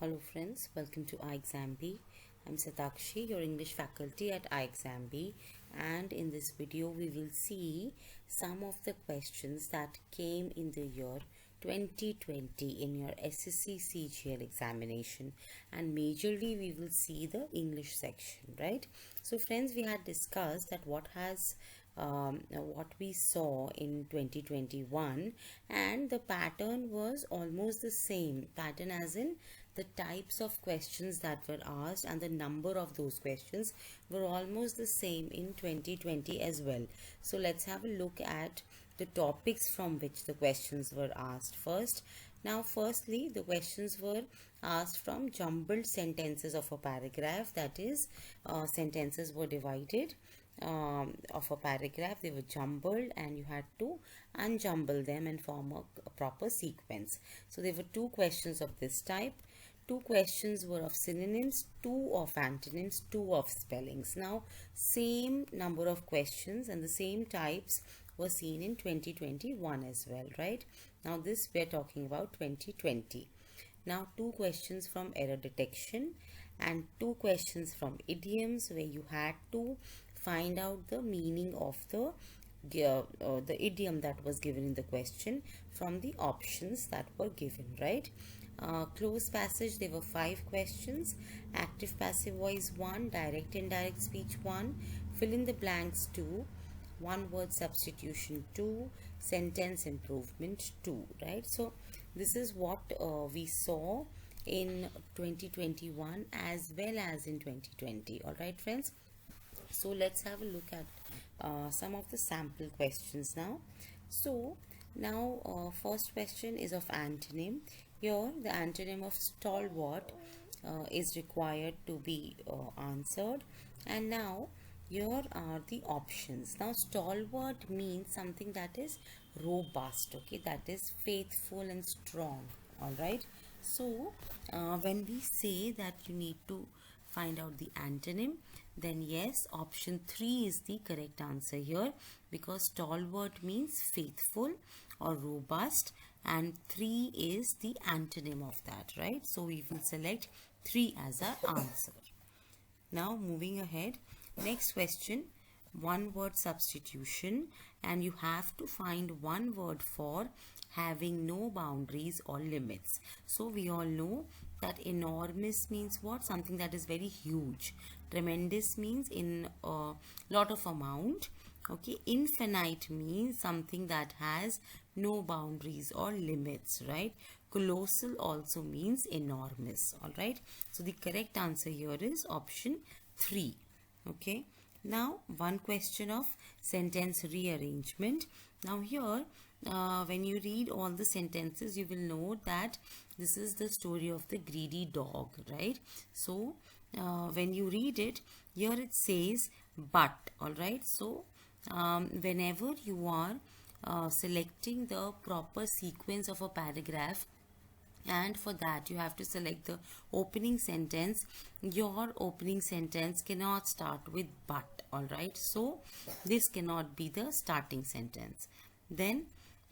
Hello friends, welcome to iExamB. I'm Satakshi, your English faculty at iExamB, and in this video we will see some of the questions that came in the year 2020 in your SSC CGL examination, and majorly we will see the English section, right? So friends, we had discussed that what we saw in 2021, and the pattern was almost the same pattern, as in the types of questions that were asked and the number of those questions were almost the same in 2020 as well. So let's have a look at the topics from which the questions were asked first. Now firstly, the questions were asked from jumbled sentences of a paragraph, that is sentences were divided of a paragraph, they were jumbled and you had to unjumble them and form a proper sequence. So there were two questions of this type. Two questions were of synonyms, two of antonyms, two of spellings. Now same number of questions and the same types were seen in 2021 as well, right? Now this we're talking about 2020. Now two questions from error detection and two questions from idioms, where you had to find out the meaning of the idiom that was given in the question from the options that were given, right? Closed passage, there were 5 questions. Active passive voice 1, direct indirect speech 1, fill in the blanks 2, one word substitution 2, sentence improvement 2, right? So this is what we saw in 2021 as well as in 2020. All right friends, so let's have a look at some of the sample questions now. So now first question is of antonym. Here the antonym of stalwart is required to be answered, and now here are the options. Now stalwart means something that is robust, okay, that is faithful and strong. All right, so when we say that you need to find out the antonym, then yes, option 3 is the correct answer here, because stalwart means faithful or robust and 3 is the antonym of that, right? So we will select 3 as our answer. Now moving ahead, next question, one word substitution, and you have to find one word for having no boundaries or limits. So we all know that enormous means what? Something that is very huge. Tremendous means in a lot of amount. Okay, infinite means something that has no boundaries or limits, right? Colossal also means enormous. All right, so the correct answer here is option 3. Okay, now one question of sentence rearrangement. Now here when you read all the sentences, you will know that this is the story of the greedy dog, right? So when you read it, here it says but. All right, so whenever you are selecting the proper sequence of a paragraph, and for that you have to select the opening sentence, your opening sentence cannot start with but. All right, so this cannot be the starting sentence. Then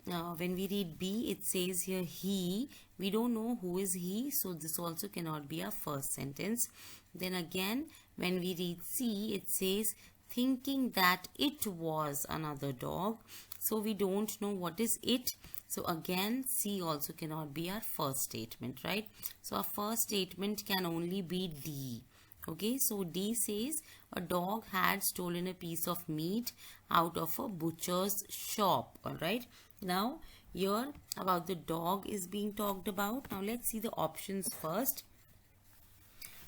when we read B, it says here he, we don't know who is he, so this also cannot be our first sentence. Then again when we read C, it says thinking that it was another dog, so we don't know what is it, so again C also cannot be our first statement, right? So our first statement can only be D. Okay, so D says a dog had stolen a piece of meat out of a butcher's shop. All right, now here about the dog is being talked about. Now let's see the options first.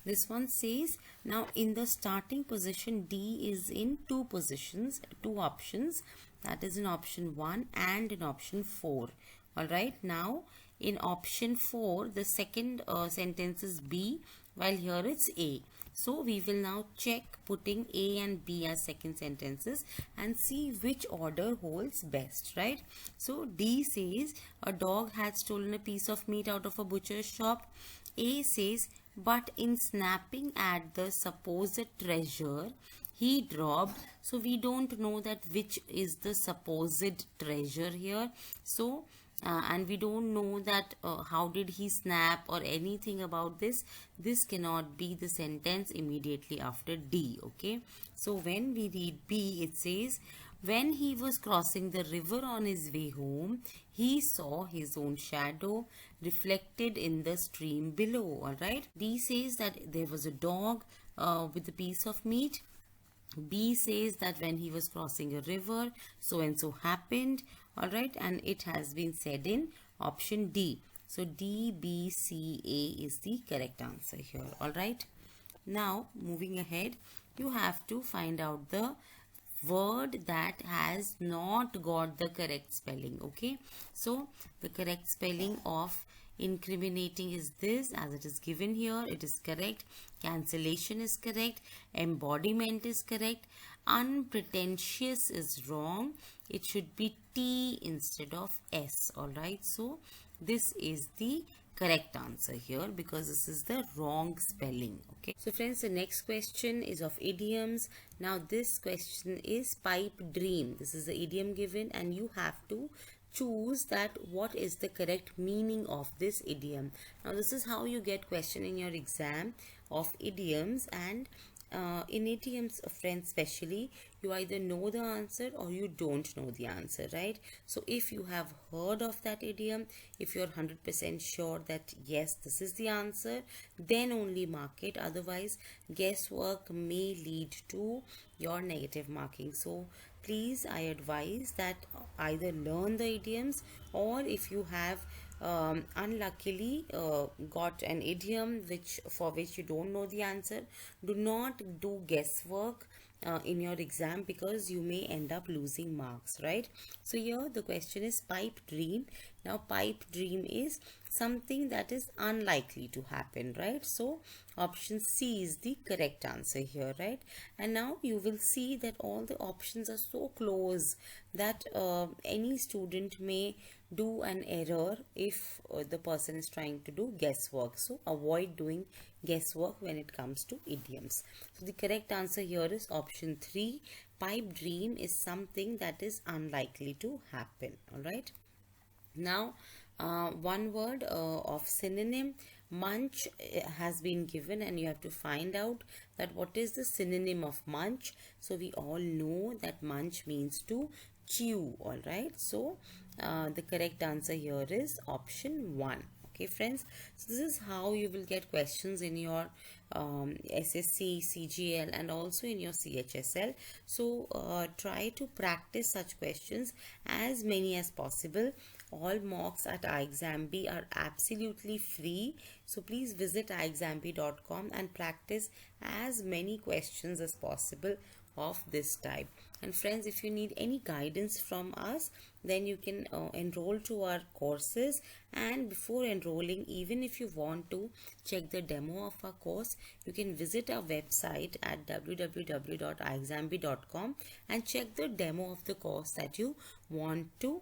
This one says, now in the starting position, D is in two positions, two options, that is in option 1 and in option 4. All right, now in option 4 the second sentence is B, while here it's A. So we will now check putting A and B as second sentences and see which order holds best, right? So D says a dog had stolen a piece of meat out of a butcher's shop. A says but in snapping at the supposed treasure he dropped. So we don't know that which is the supposed treasure here. So and we don't know that how did he snap or anything about this. This cannot be the sentence immediately after D. Okay, so when we read B, it says, when he was crossing the river on his way home, he saw his own shadow reflected in the stream below. All right, D says that there was a dog with a piece of meat. B says that when he was crossing a river, so and so happened. All right, and it has been said in option D. So D, B, C, A is the correct answer here. All right, now moving ahead, you have to find out the word that has not got the correct spelling. Okay, so the correct spelling of incriminating is this, as it is given here. It is correct. Cancellation is correct. Embodiment is correct. Unpretentious is wrong. It should be T instead of S. All right, so this is the correct answer here because this is the wrong spelling. Okay, so friends, the next question is of idioms. Now this question is pipe dream. This is the idiom given and you have to choose that what is the correct meaning of this idiom. Now this is how you get question in your exam of idioms, and in idioms, friends, especially, you either know the answer or you don't know the answer, right? So if you have heard of that idiom, if you're 100% sure that yes, this is the answer, then only mark it. Otherwise, guesswork may lead to your negative marking. So please, I advise that either learn the idioms, or if you have unluckily got an idiom for which you don't know the answer, do not do guesswork in your exam because you may end up losing marks, right? So here the question is pipe dream. Now pipe dream is something that is unlikely to happen, right? So option C is the correct answer here, right? And now you will see that all the options are so close that any student may do an error if the person is trying to do guesswork. So avoid doing guesswork when it comes to idioms. So the correct answer here is option 3. Pipe dream is something that is unlikely to happen. All right. Now one word of synonym. Munch has been given and you have to find out that what is the synonym of munch. So we all know that munch means to chew. All right, so the correct answer here is option 1. Okay friends, so this is how you will get questions in your SSC CGL and also in your CHSL. So try to practice such questions as many as possible. All mocks at iExamB are absolutely free. So please visit iexamb.com and practice as many questions as possible of this type. And friends, if you need any guidance from us, then you can enroll to our courses. And before enrolling, even if you want to check the demo of our course, you can visit our website at www.iexamb.com and check the demo of the course that you want to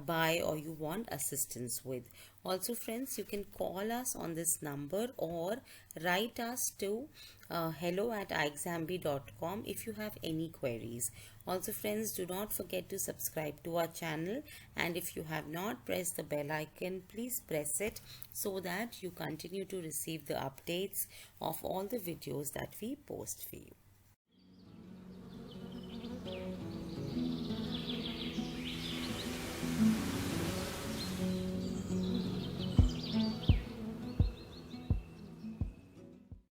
buy or you want assistance with. Also friends, you can call us on this number or write us to hello@iexamb.com if you have any queries. Also friends, do not forget to subscribe to our channel, and if you have not pressed the bell icon, please press it so that you continue to receive the updates of all the videos that we post for you.